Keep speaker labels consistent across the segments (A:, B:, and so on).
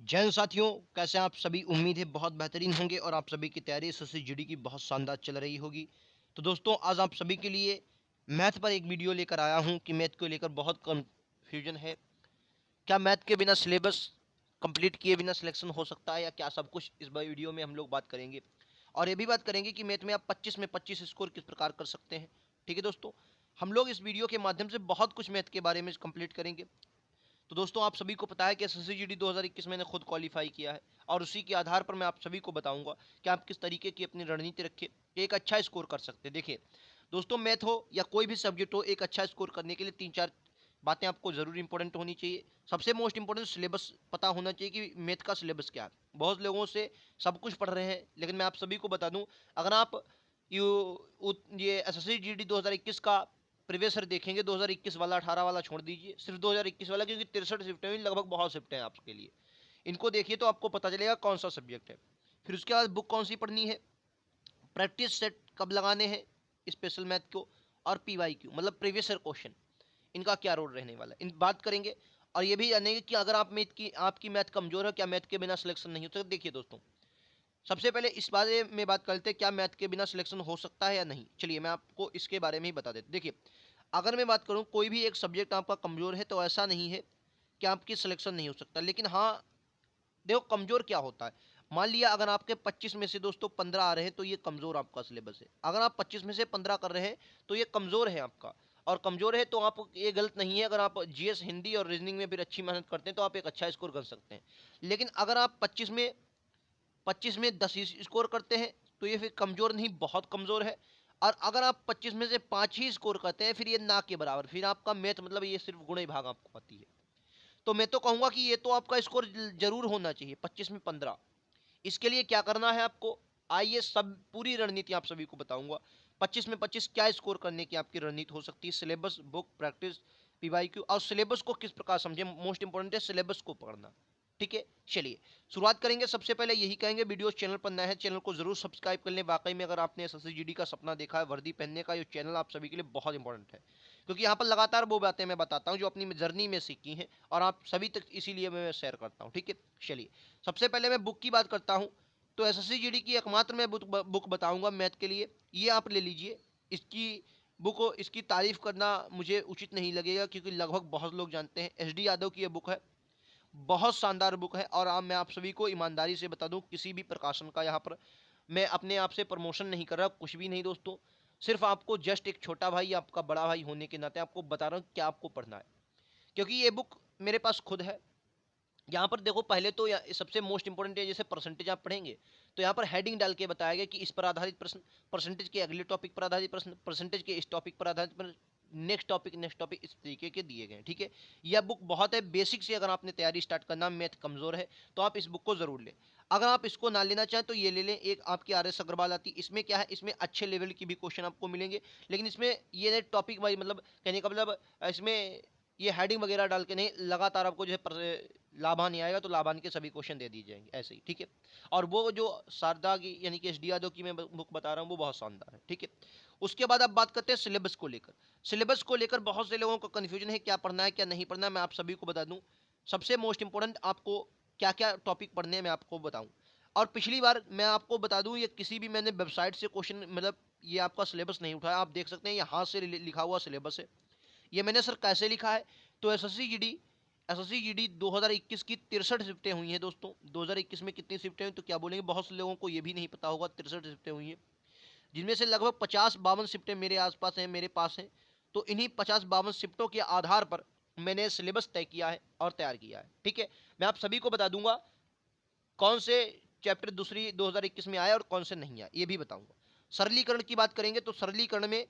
A: जय हिंद साथियों, कैसे हैं आप सभी। उम्मीद है बहुत बेहतरीन होंगे और आप सभी की तैयारी एसएससी जीडी की बहुत शानदार चल रही होगी। तो दोस्तों, आज आप सभी के लिए मैथ पर एक वीडियो लेकर आया हूं कि मैथ को लेकर बहुत कंफ्यूजन है। क्या मैथ के बिना सिलेबस कंप्लीट किए बिना सिलेक्शन हो सकता है या क्या, सब कुछ इस वीडियो में हम लोग बात करेंगे। और ये भी बात करेंगे कि मैथ में आप 25 में 25 स्कोर किस प्रकार कर सकते हैं। ठीक है दोस्तों, हम लोग इस वीडियो के माध्यम से बहुत कुछ मैथ के बारे में कंप्लीट करेंगे। तो दोस्तों, आप सभी को पता है कि एसएससी जीडी 2021 मैंने खुद क्वालिफाई किया है और उसी के आधार पर मैं आप सभी को बताऊंगा कि आप किस तरीके की अपनी रणनीति रखें कि एक अच्छा स्कोर कर सकते हैं। देखिए दोस्तों, मैथ हो या कोई भी सब्जेक्ट हो, एक अच्छा स्कोर करने के लिए तीन चार बातें आपको जरूर इंपॉर्टेंट होनी चाहिए। सबसे मोस्ट इंपॉर्टेंट सिलेबस पता होना चाहिए कि मैथ का सिलेबस क्या है। बहुत लोगों से सब कुछ पढ़ रहे हैं, लेकिन मैं आप सभी को बता दूं, अगर आप ये एसएससी जीडी 2021 का प्रीवियस ईयर देखेंगे, 2021 वाला 18 वाला छोड़ दीजिए, सिर्फ 2021 वाला, क्योंकि 63 शिफ्टें हुई, लगभग बहुत शिफ्टें हैं आपके लिए। इनको देखिए तो आपको पता चलेगा कौन सा सब्जेक्ट है। फिर उसके बाद बुक कौन सी पढ़नी है, प्रैक्टिस सेट कब लगाने हैं स्पेशल मैथ को, और पीवाई क्यू मतलब प्रीवियस ईयर क्वेश्चन, इनका क्या रोल रहने वाला है, इन बात करेंगे। और ये भी जानेंगे कि अगर आप मैथ की आपकी मैथ कमजोर है, क्या मैथ के बिना सिलेक्शन नहीं हो सकता। देखिए दोस्तों, सबसे पहले इस बारे में बात करते हैं क्या मैथ के बिना सिलेक्शन हो सकता है या नहीं। चलिए मैं आपको इसके बारे में ही बता देता। देखिए, अगर मैं बात करूं कोई भी एक सब्जेक्ट आपका कमजोर है तो ऐसा नहीं है कि आपकी सिलेक्शन नहीं हो सकता। लेकिन हाँ, देखो कमजोर क्या होता है। मान लिया अगर आपके 25 में से दोस्तों 15 आ रहे हैं तो ये कमजोर आपका सिलेबस है। अगर आप 25 में से 15 कर रहे हैं तो ये कमजोर है आपका। और कमजोर है तो आप, ये गलत नहीं है, अगर आप जीएस हिंदी और रीजनिंग में फिर अच्छी मेहनत करते हैं तो आप एक अच्छा स्कोर कर सकते हैं। लेकिन अगर आप 25 में 10 ही स्कोर करते हैं तो ये फिर कमजोर नहीं, बहुत कमजोर है। और अगर आप 25 में से 5 ही स्कोर करते हैं फिर ये ना के बराबर, फिर आपका मैथ मतलब ये सिर्फ गुणे भाग आपको आती है। तो मैं तो कहूंगा कि ये तो आपका स्कोर जरूर होना चाहिए 25 में 15। इसके लिए क्या करना है आपको, आइए सब पूरी रणनीति आप सभी को बताऊंगा। 25 में 25 क्या स्कोर करने की आपकी रणनीति हो सकती है, सिलेबस, बुक, प्रैक्टिस, पीवाईक्यू। और सिलेबस को किस प्रकार समझे, मोस्ट इंपोर्टेंट है सिलेबस को पढ़ना। ठीक है, चलिए शुरुआत करेंगे। सबसे पहले यही कहेंगे, वीडियो चैनल पर नया है चैनल को जरूर सब्सक्राइब कर लें। वाकई में अगर आपने एसएससी जीडी का सपना देखा है वर्दी पहनने का, ये चैनल आप सभी के लिए बहुत इंपॉर्टेंट है, क्योंकि यहाँ पर लगातार वो बातें मैं बताता हूँ जो अपनी जर्नी में सीखी हैं और आप सभी तक इसीलिए मैं शेयर करता हूँ। ठीक है, चलिए सबसे पहले मैं बुक की बात करता हूँ। तो एसएससी जीडी की एकमात्र मैं बुक बताऊंगा मैथ के लिए, ये आप ले लीजिए। इसकी बुक, इसकी तारीफ करना मुझे उचित नहीं लगेगा क्योंकि लगभग बहुत लोग जानते हैं। एच डी यादव की ये बुक है, बहुत शानदार बुक है। और मैं आप सभी को ईमानदारी से बता दूं, किसी भी प्रकाशन का यहाँ पर मैं अपने आप से प्रमोशन नहीं कर रहा, कुछ भी नहीं दोस्तों। सिर्फ आपको जस्ट एक छोटा भाई, आपका बड़ा भाई होने के नाते आपको बता रहा हूँ क्या आपको पढ़ना है, क्योंकि ये बुक मेरे पास खुद है। यहाँ पर देखो, पहले तो सबसे मोस्ट इंपोर्टेंट है, जैसे परसेंटेज आप पढ़ेंगे तो यहाँ पर हेडिंग डाल के बताया गया कि इस पर आधारित प्रश्न, परसेंटेज के अगले टॉपिक पर आधारित प्रश्न, परसेंटेज के इस टॉपिक पर आधारित प्रश्न, नेक्स्ट टॉपिक इस तरीके के दिए गए। ठीक है, यह बुक बहुत है बेसिक से, अगर आपने तैयारी स्टार्ट करना, मैथ कमजोर है तो आप इस बुक को जरूर लें। अगर आप इसको ना लेना चाहें तो ये ले लें, एक आपकी आर एस अग्रवाल आती है। इसमें क्या है, इसमें अच्छे लेवल की भी क्वेश्चन आपको मिलेंगे, लेकिन इसमें ये टॉपिक वाइज, मतलब कहने का मतलब इसमें ये हेडिंग वगैरह डाल के नहीं, लगातार आपको जो है लाभान आएगा तो लाभान के सभी क्वेश्चन दे दिए जाएंगे ऐसे ही। ठीक है, और वो जो शारदा की यानी कि एस डी यादव की मैं बुक बता रहा हूँ वो बहुत शानदार है। ठीक है, उसके बाद अब बात करते हैं सिलेबस को लेकर। सिलेबस को लेकर बहुत से लोगों को कन्फ्यूजन है, क्या पढ़ना है क्या नहीं पढ़ना है। मैं आप सभी को बता दूं, सबसे मोस्ट इंपॉर्टेंट आपको क्या क्या टॉपिक पढ़ने हैं मैं आपको बताऊं। और पिछली बार मैं आपको बता दूं, ये किसी भी मैंने वेबसाइट से क्वेश्चन, मतलब ये आपका सिलेबस नहीं उठाया, आप देख सकते हैं ये हाथ से लिखा हुआ सिलेबस है। ये मैंने सर कैसे लिखा है, तो एसएससी जीडी 2021 की 63 शिफ्टें हुई हैं दोस्तों। 2021 में कितनी शिफ्टें हुई तो क्या बोलेंगे, बहुत से लोगों को ये भी नहीं पता होगा। 63 शिफ्टें हुई हैं, जिनमें से लगभग 50-52 शिफ्टें मेरे आसपास हैं, मेरे पास हैं। तो इन्हीं 50-52 शिफ्टों के आधार पर मैंने सिलेबस तय किया है और तैयार किया है। ठीक है, मैं आप सभी को बता दूंगा कौन से चैप्टर दूसरी 2021 में आया और कौन से नहीं आया, ये भी बताऊंगा। सरलीकरण की बात करेंगे तो सरलीकरण में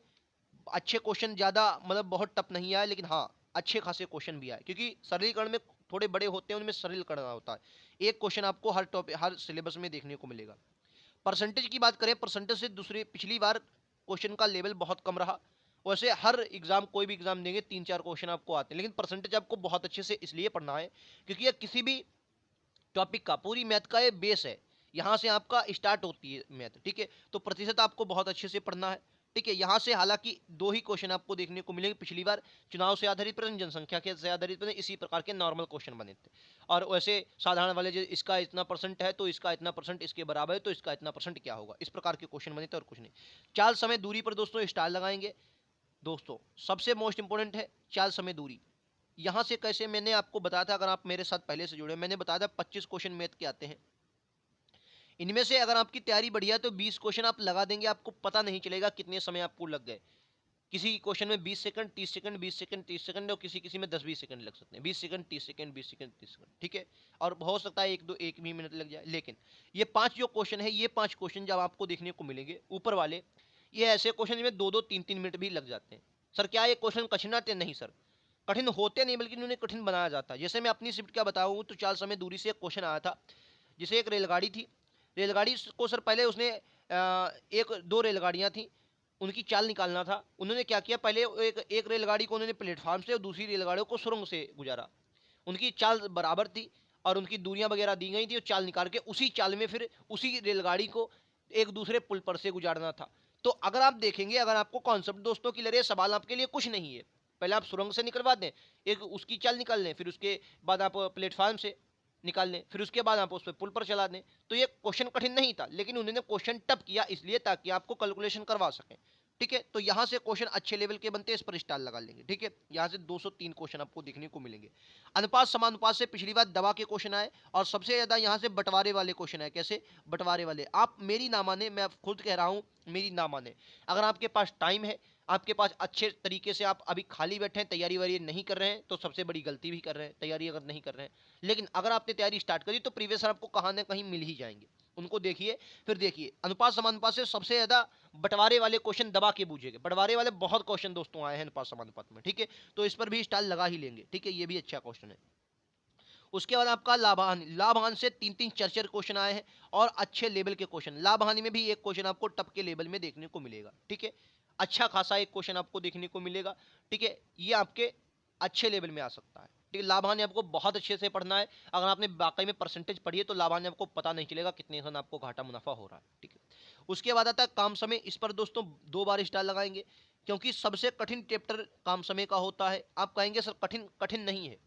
A: अच्छे क्वेश्चन, ज़्यादा मतलब बहुत टफ नहीं आया, लेकिन हाँ अच्छे खासे क्वेश्चन भी आए, क्योंकि सरलीकरण में थोड़े बड़े होते हैं, उनमें सरल करना होता है। एक क्वेश्चन आपको हर टॉपिक, हर सिलेबस में देखने को मिलेगा। परसेंटेज की बात करें, परसेंटेज से दूसरी पिछली बार क्वेश्चन का लेवल बहुत कम रहा। वैसे हर एग्जाम, कोई भी एग्जाम देंगे 3-4 क्वेश्चन आपको आते हैं, लेकिन परसेंटेज आपको बहुत अच्छे से इसलिए पढ़ना है क्योंकि यह किसी भी टॉपिक का, पूरी मैथ का ये बेस है। यहाँ से आपका स्टार्ट होती है मैथ। ठीक है, तो प्रतिशत आपको बहुत अच्छे से पढ़ना है। ठीक है, यहाँ से हालांकि दो ही क्वेश्चन आपको देखने को मिलेंगे। पिछली बार चुनाव से आधारित प्रश्न, जनसंख्या के से आधारित प्रश्न, इसी प्रकार के नॉर्मल क्वेश्चन बने थे। और वैसे साधारण वाले, जो इसका इतना परसेंट है तो इसका इतना परसेंट इसके बराबर है तो इसका इतना परसेंट क्या होगा, इस प्रकार के क्वेश्चन बने थे और कुछ नहीं। चाल समय दूरी पर दोस्तों स्टार लगाएंगे। दोस्तों सबसे मोस्ट इंपोर्टेंट है चाल समय दूरी। यहाँ से कैसे, मैंने आपको बताया था, अगर आप मेरे साथ पहले से जुड़े, मैंने बताया था 25 क्वेश्चन मैथ के आते हैं। इनमें से अगर आपकी तैयारी बढ़िया है तो 20 क्वेश्चन आप लगा देंगे, आपको पता नहीं चलेगा कितने समय आपको लग गए। किसी क्वेश्चन में 20 सेकंड, 30 सेकंड, 20 सेकंड, 30 सेकंड, और किसी किसी में 10-20 सेकंड लग सकते हैं। 20 सेकंड, 30 सेकंड, 20 सेकंड, 30 सेकंड, ठीक है। और हो सकता है एक भी मिनट लग जाए। लेकिन ये 5 जो क्वेश्चन है, ये 5 क्वेश्चन जब आपको देखने को मिलेंगे ऊपर वाले, ये ऐसे क्वेश्चन जिनमें 2-2, 3-3 मिनट भी लग जाते हैं। सर क्या ये क्वेश्चन कठिन आते? नहीं सर, कठिन होते नहीं, बल्कि उन्हें कठिन बनाया जाता है। जैसे मैं अपनी शिफ्ट का बताऊँ तो चाल समय दूरी से एक क्वेश्चन आया था। जैसे एक रेलगाड़ी थी, रेलगाड़ी को सर पहले उसने एक दो रेलगाड़ियां थी, उनकी चाल निकालना था। उन्होंने क्या किया, पहले एक रेलगाड़ी को उन्होंने प्लेटफार्म से और दूसरी रेलगाड़ियों को सुरंग से गुजारा। उनकी चाल बराबर थी और उनकी दूरियां वगैरह दी गई थी, और चाल निकाल के उसी चाल में फिर उसी रेलगाड़ी को एक दूसरे पुल पर से गुजारना था। तो अगर आप देखेंगे, अगर आपको कॉन्सेप्ट दोस्तों क्लियर है, सवाल आपके लिए कुछ नहीं है। पहले आप सुरंग से निकलवा दें, एक उसकी चाल निकाल लें, फिर उसके बाद आप प्लेटफार्म से निकाल लें, फिर उसके बाद आप उस पर पुल पर चला दें। तो ये क्वेश्चन कठिन नहीं था, लेकिन उन्होंने क्वेश्चन टफ किया इसलिए ताकि आपको कैलकुलेशन करवा सकें। ठीक है, तो यहाँ से क्वेश्चन अच्छे लेवल के बनते हैं, इस पर स्टार लगा लेंगे। ठीक है, यहाँ से 203 क्वेश्चन आपको देखने को मिलेंगे। अनुपात समानुपात से पिछली बार दवा के क्वेश्चन आए, और सबसे ज्यादा यहाँ से बंटवारे वाले क्वेश्चन आए। कैसे बंटवारे वाले? आप मेरी ना माने, मैं खुद कह रहा हूँ, मेरी ना माने, अगर आपके पास टाइम है, आपके पास अच्छे तरीके से, आप अभी खाली बैठे हैं, तैयारी वारी नहीं कर रहे हैं, तो सबसे बड़ी गलती भी कर रहे हैं तैयारी अगर नहीं कर रहे हैं। लेकिन अगर आपने तैयारी स्टार्ट करी तो प्रीवियस आपको कहाँ ना कहीं मिल ही जाएंगे, उनको देखिए। फिर देखिए अनुपात समानुपात से सबसे ज्यादा बंटवारे वाले क्वेश्चन दबा के पूछेंगे। बंटवारे वाले बहुत क्वेश्चन दोस्तों आए हैं अनुपात समानुपात में। ठीक है, तो इस पर भी स्टाइल लगा ही लेंगे। ठीक है, ये भी अच्छा क्वेश्चन है। उसके बाद आपका लाभान, लाभान से 3-3 चर्चर क्वेश्चन आए हैं और अच्छे लेवल के क्वेश्चन। लाभानी में भी एक क्वेश्चन आपको टप के लेवल में देखने को मिलेगा। ठीक है, अच्छा खासा एक क्वेश्चन आपको देखने को मिलेगा। ठीक है, ये आपके अच्छे लेवल में आ सकता है। ठीक है, लाभान्य आपको बहुत अच्छे से पढ़ना है। अगर आपने वाकई में परसेंटेज पढ़ी है तो लाभान्य आपको पता नहीं चलेगा कितने सन आपको घाटा मुनाफा हो रहा है। ठीक है, उसके बाद आता है काम समय। इस पर दोस्तों 2 बार स्टार लगाएंगे, क्योंकि सबसे कठिन चैप्टर काम समय का होता है। आप कहेंगे सर कठिन, कठिन नहीं है,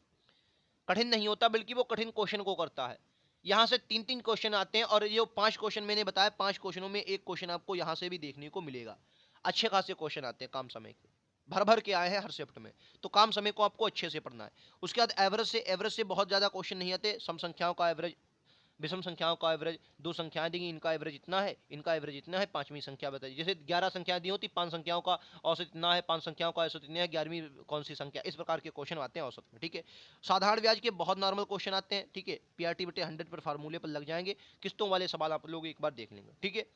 A: कठिन नहीं होता, बल्कि वो कठिन क्वेश्चन को करता है। यहाँ से 3-3 क्वेश्चन आते हैं, और ये 5 क्वेश्चन मैंने बताया, 5 क्वेश्चनों में एक क्वेश्चन आपको यहाँ से भी देखने को मिलेगा। अच्छे खासे क्वेश्चन आते हैं काम समय के, भर भर के आए हैं हर शिफ्ट में। तो काम समय को आपको अच्छे से पढ़ना है। उसके बाद एवरेज से बहुत ज़्यादा क्वेश्चन नहीं आते। सम संख्याओं का एवरेज, विषम संख्याओं का एवरेज, 2 संख्याएं देंगी, इनका एवरेज इतना है, इनका एवरेज इतना है, पांचवी संख्या बताइए। जैसे 11 संख्याएं दी होती, 5 संख्याओं का औसत इतना है, 5 संख्याओं का औसत इतना है, 11वीं कौन सी संख्या, इस प्रकार के क्वेश्चन आते हैं औसत में। ठीक है, साधारण ब्याज के बहुत नॉर्मल क्वेश्चन आते हैं। ठीक है, पीआरटी बटे 100 पर फार्मूले पर लग जाएंगे। किस्तों वाले सवाल आप लोग एक बार देख लेंगे। ठीक है,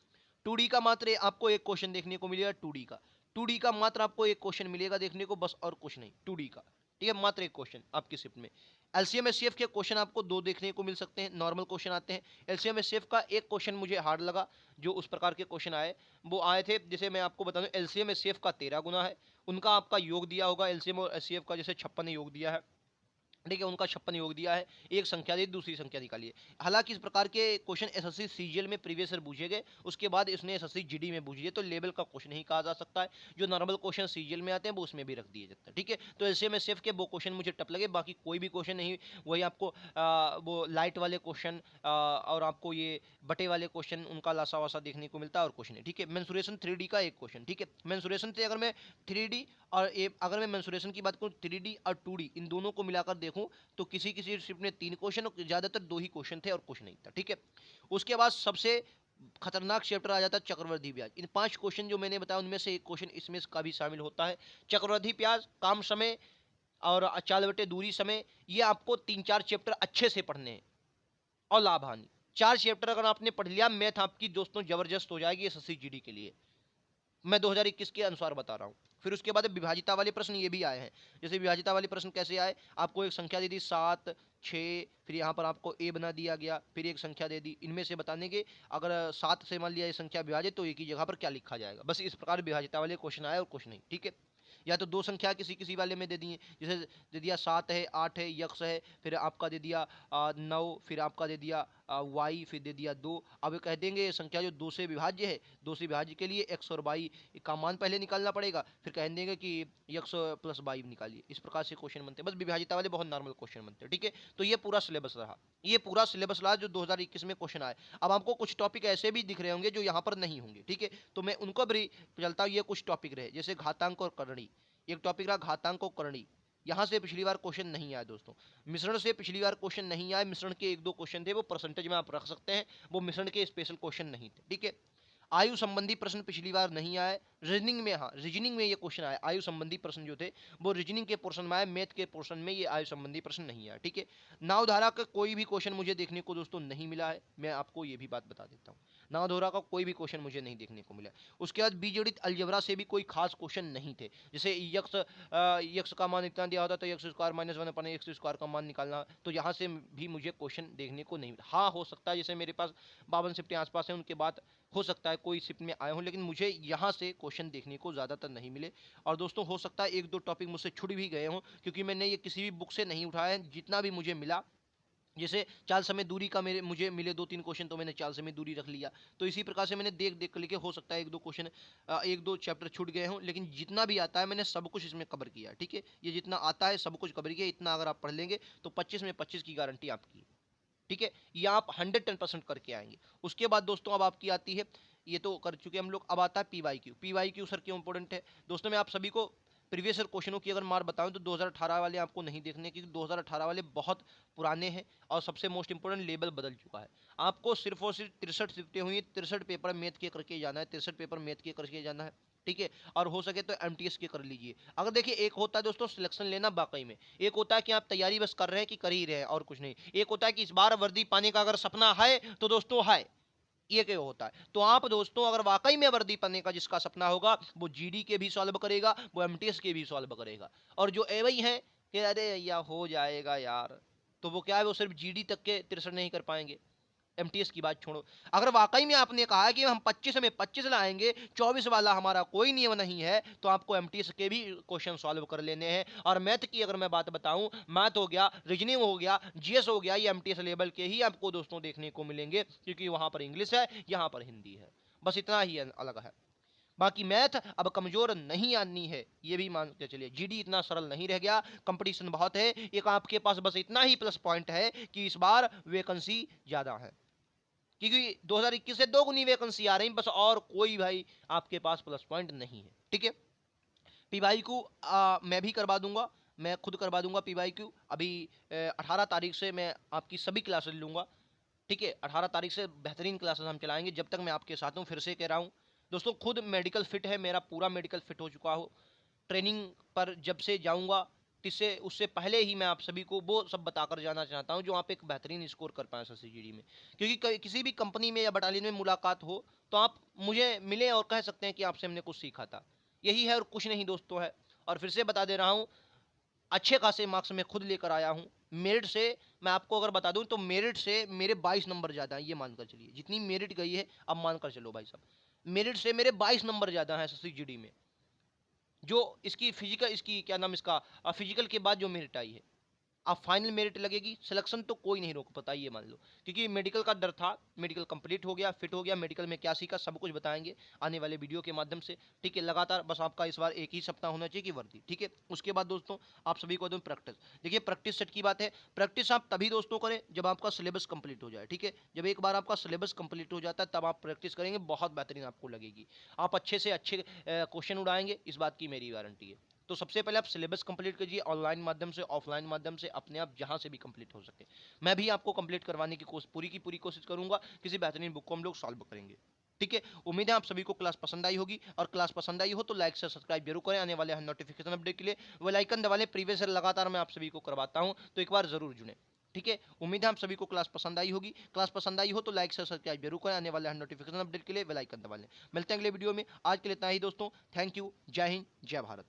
A: 2D का मात्र आपको एक क्वेश्चन देखने को मिलेगा। 2D का मात्र आपको एक क्वेश्चन मिलेगा देखने को, बस, और कुछ नहीं। 2D का, ठीक है, मात्र एक क्वेश्चन आपकी शिफ्ट में। एलसीएम एचसीएफ के क्वेश्चन आपको 2 देखने को मिल सकते हैं, नॉर्मल क्वेश्चन आते हैं। एलसीएम एचसीएफ का एक क्वेश्चन मुझे हार्ड लगा, जो उस प्रकार के क्वेश्चन आए, वो आए थे, जैसे मैं आपको बता दूं, एलसीएम एचसीएफ का 13 गुना है, उनका आपका योग दिया होगा। एलसीएम और एचसीएफ का जैसे 56 योग दिया है, ठीक है, उनका 56 योग दिया है। एक संख्या दी, दूसरी संख्या निकालिए। हालांकि इस प्रकार के क्वेश्चन एसएससी सीजीएल में प्रीवियस ईयर पूछे गए, उसके बाद इसने एसएससी जीडी में पूछे, तो लेवल का क्वेश्चन ही कहा जा सकता है। जो नॉर्मल क्वेश्चन सीजीएल में आते हैं वो उसमें भी रख दिए जाते हैं। ठीक है, तो ऐसे में सिर्फ के वो क्वेश्चन मुझे टप लगे, बाकी कोई भी क्वेश्चन नहीं। वही आपको वो लाइट वाले क्वेश्चन और आपको ये बटे वाले क्वेश्चन, उनका लासा वासा देखने को मिलता है, और कुछ नहीं। ठीक है, मेंसुरेशन 3D का एक क्वेश्चन। ठीक है, मेंसुरेशन से अगर मैं 3D और अगर मैं मेंसुरेशन की बात करूँ, 3D और 2D इन दोनों को मिलाकर देखूं, तो किसी किसी शिफ्ट में 3 क्वेश्चन और ज़्यादातर 2 ही क्वेश्चन थे और कुछ नहीं था। ठीक है, उसके बाद सबसे खतरनाक चैप्टर आ जाता है चक्रवृद्धि ब्याज। इन 5 क्वेश्चन जो मैंने बताया, उनमें से एक क्वेश्चन इसमें का भी शामिल होता है। चक्रवृद्धि ब्याज, काम समय और चाल बटे दूरी समय, ये आपको 3-4 चैप्टर अच्छे से पढ़ने हैं। और लाभ हानि, 4 चैप्टर अगर आपने पढ़ लिया, मैथ आपकी दोस्तों जबरदस्त हो जाएगी एसएससी जीडी के लिए। मैं 2021 के अनुसार बता रहा हूँ। फिर उसके बाद विभाजिता वाले प्रश्न ये भी आए हैं। जैसे विभाजिता वाले प्रश्न कैसे आए, आपको एक संख्या दे दी 7, 6, फिर यहाँ पर आपको ए बना दिया गया, फिर एक संख्या दे दी, इनमें से बताने के अगर 7 से मान लिया ये संख्या विभाजित, तो एक ही जगह पर क्या लिखा जाएगा। बस इस प्रकार विभाजिता वाले क्वेश्चन आए और कुछ नहीं। ठीक है, या तो 2 संख्या किसी किसी वाले में दे दी, जैसे दे दिया 7 है, 8 है, यक्स है, फिर आपका दे दिया 9, फिर आपका दे दिया वाई फिर दे दिया 2। अब कह देंगे ये संख्या जो 2 से विभाज्य है, 2 से विभाज्य के लिए एक्स और वाई का मान पहले निकालना पड़ेगा, फिर कह देंगे कि एक्स प्लस वाई निकालिए। इस प्रकार से क्वेश्चन बनते हैं, बस विभाज्यता वाले बहुत नॉर्मल क्वेश्चन बनते हैं। ठीक है, तो ये पूरा सिलेबस रहा, ये पूरा सिलेबस रहा जो 2021 में क्वेश्चन आए। अब आपको कुछ टॉपिक ऐसे भी दिख रहे होंगे जो यहाँ पर नहीं होंगे, ठीक है, तो मैं उनको भी चलता हूँ। ये कुछ टॉपिक रहे जैसे घातांक और करणी, एक टॉपिक रहा घातांक और करणी, यहाँ से पिछली बार क्वेश्चन नहीं आया दोस्तों। मिश्रण से पिछली बार क्वेश्चन नहीं आए, मिश्रण के 1-2 क्वेश्चन थे, वो परसेंटेज में आप रख सकते हैं, वो मिश्रण के स्पेशल क्वेश्चन नहीं थे। ठीक है, आयु संबंधी प्रश्न पिछली बार नहीं आए। रीजनिंग में, हाँ रीजनिंग में ये क्वेश्चन आया, आयु संबंधी प्रश्न जो थे वो रीजनिंग के पोर्शन में आए, मैथ के पोर्शन में ये आयु संबंधी प्रश्न नहीं आया। ठीक है, नावधारा का कोई भी क्वेश्चन मुझे देखने को दोस्तों नहीं मिला है, मैं आपको ये भी बात बता देता हूँ, नावधारा का कोई भी क्वेश्चन मुझे नहीं देखने को मिला। उसके बाद बीजगणित अलजेब्रा से भी कोई खास क्वेश्चन नहीं थे, जैसे यक्स का मान इतना दिया होता तो एक्स स्क्वायर माइनस 1 अपने एक्स स्क्वायर का मान निकालना, तो यहाँ से भी मुझे क्वेश्चन देखने को नहीं मिला। हाँ हो सकता है जैसे मेरे पास 52 शिफ्टें आसपास हैं, उनके बाद हो सकता है कोई शिफ्ट में आए हों, लेकिन मुझे यहाँ से क्वेश्चन देखने को ज़्यादातर नहीं मिले। और दोस्तों हो सकता है 1-2 टॉपिक मुझसे छूट भी गए हों, क्योंकि मैंने ये किसी भी बुक से नहीं उठाया है। जितना भी मुझे मिला, जैसे चाल समय दूरी का मुझे मिले 2-3 क्वेश्चन, तो मैंने चाल समय दूरी रख लिया। तो इसी प्रकार से मैंने देख देख कर लिखे, हो सकता है 1-2 क्वेश्चन 1-2 चैप्टर छूट गए हों, लेकिन जितना भी आता है मैंने सब कुछ इसमें कवर किया। ठीक है, ये जितना आता है सब कुछ कवर किया, इतना अगर आप पढ़ लेंगे तो 25 में 25 की गारंटी आपकी। ठीक है, ये आप 110% करके आएंगे। उसके बाद दोस्तों अब आपकी आती है, ये तो कर चुके हम लोग, अब आता है पीवाईक्यू। पीवाईक्यू सर क्यों इंपॉर्टेंट है दोस्तों, मैं आप सभी को प्रीवियस ईयर क्वेश्चनों की अगर मार बताऊं तो 2018 वाले आपको नहीं देखने, क्योंकि 2018 वाले बहुत पुराने हैं और सबसे मोस्ट इंपोर्टेंट लेवल बदल चुका है। आपको सिर्फ और सिर्फ 63 शिफ्टें हुई, 63 पेपर मैथ के करके जाना है, 63 पेपर मैथ के करके जाना है। ठीक है, और हो सके तो एमटीएस के कर लीजिए। अगर देखिए एक होता है दोस्तों सिलेक्शन लेना वाकई में, एक होता है कि आप तैयारी बस कर रहे हैं कि कर ही रहे हैं और कुछ नहीं, एक होता है कि इस बार वर्दी पाने का अगर सपना है तो दोस्तों है, ये क्या होता है। तो आप दोस्तों अगर वाकई में वर्दी पाने का जिसका सपना होगा, वो जीडी के भी सॉल्व करेगा, वो एमटीएस के भी सॉल्व करेगा। और जो एवं है कि अरे या हो जाएगा यार, तो वो क्या है, वो सिर्फ जीडी तक के 63 नहीं कर पाएंगे, एमटीएस की बात छोड़ो। अगर वाकई में आपने कहा है कि हम 25 में 25 लाएंगे, 24 वाला हमारा कोई नियम नहीं है, तो आपको एमटीएस के भी क्वेश्चन सॉल्व कर लेने हैं। और मैथ की अगर मैं बात बताऊं, मैथ हो गया, रीजनिंग हो गया, जीएस हो गया, ये एमटीएस लेवल के ही आपको दोस्तों देखने को मिलेंगे, क्योंकि वहां पर इंग्लिश है, यहाँ पर हिंदी है, बस इतना ही अलग है। बाकी मैथ अब कमजोर नहीं आनी है, ये भी मान के चलिए। जीडी इतना सरल नहीं रह गया, कंपटीशन बहुत है। एक आपके पास बस इतना ही प्लस पॉइंट है कि इस बार वैकेंसी ज्यादा है, क्योंकि 2021 से 2 गुनी वैकेंसी आ रही, बस और कोई भाई आपके पास प्लस पॉइंट नहीं है। ठीक है, पीवाईक्यू मैं भी करवा दूंगा, मैं खुद करवा दूंगा पीवाईक्यू। अभी 18 तारीख से मैं आपकी सभी क्लासेस लूंगा। ठीक है, 18 तारीख से बेहतरीन क्लासेस हम चलाएंगे, जब तक मैं आपके साथ हूँ। फिर से कह रहा हूँ दोस्तों, खुद मेडिकल फिट है, मेरा पूरा मेडिकल फिट हो चुका हो। ट्रेनिंग पर जब से जाऊंगा, इससे उससे पहले ही मैं आप सभी को वो सब बताकर जाना चाहता हूं जो आप एक बेहतरीन स्कोर कर पाएं एसएससीजीडी में। क्योंकि किसी भी कंपनी में या बटालियन में मुलाकात हो तो आप मुझे मिले और कह सकते हैं कि आपसे हमने कुछ सीखा था, यही है और कुछ नहीं दोस्तों है। और फिर से बता दे रहा हूँ, अच्छे खासे मार्क्स मैं खुद लेकर आया हूँ। मेरिट से मैं आपको अगर बता दूं तो मेरिट से मेरे 22 नंबर ज़्यादा हैं, ये मानकर चलिए। जितनी मेरिट गई है अब मानकर चलो भाई साहब, मेरिट से मेरे 22 नंबर ज़्यादा हैं एसएससीजीडी में। जो इसकी फिजिकल, इसकी क्या नाम, इसका फिजिकल के बाद जो मेरिट आई है, अब फाइनल मेरिट लगेगी, सिलेक्शन तो कोई नहीं रोक पाता, ये मान लो। क्योंकि मेडिकल का डर था, मेडिकल कंप्लीट हो गया, फिट हो गया, मेडिकल में क्या सीखा सब कुछ बताएंगे आने वाले वीडियो के माध्यम से। ठीक है, लगातार बस आपका इस बार एक ही सप्ताह होना चाहिए कि वर्दी। ठीक है, उसके बाद दोस्तों आप सभी को दूं प्रैक्टिस। देखिए प्रैक्टिस सेट की बात है, प्रैक्टिस आप तभी दोस्तों करें जब आपका सिलेबस कंप्लीट हो जाए। ठीक है, जब एक बार आपका सिलेबस कंप्लीट हो जाता है तब आप प्रैक्टिस करेंगे, बहुत बेहतरीन आपको लगेगी, आप अच्छे से अच्छे क्वेश्चन उड़ाएंगे, इस बात की मेरी गारंटी है। तो सबसे पहले आप सिलेबस कंप्लीट कीजिए, ऑनलाइन माध्यम से, ऑफलाइन माध्यम से, अपने आप जहां से भी कंप्लीट हो सके। मैं भी आपको कंप्लीट करवाने की पूरी कोशिश करूंगा, किसी बेहतरीन बुक को हम लोग सॉल्व करेंगे। ठीक है, उम्मीद है आप सभी को क्लास पसंद आई होगी, और क्लास पसंद आई हो तो लाइक से सब्सक्राइब जरूर करें। आने वाले नोटिफिकेशन अपडेट के लिए बेल आइकन दबा लें, प्रीवियस लगातार मैं आप सभी को करवाता हूं, तो एक बार जरूर जुड़े। ठीक है, उम्मीद है आप सभी को क्लास पसंद आई होगी, क्लास पसंद आई हो तो लाइक से सब्सक्राइब जरूर करें। आने वाले नोटिफिकेशन अपडेट के लिए बेल आइकन दबा लें। मिलते हैं अगले वीडियो में, आज के लिए इतना ही दोस्तों, थैंक यू, जय हिंद, जय भारत।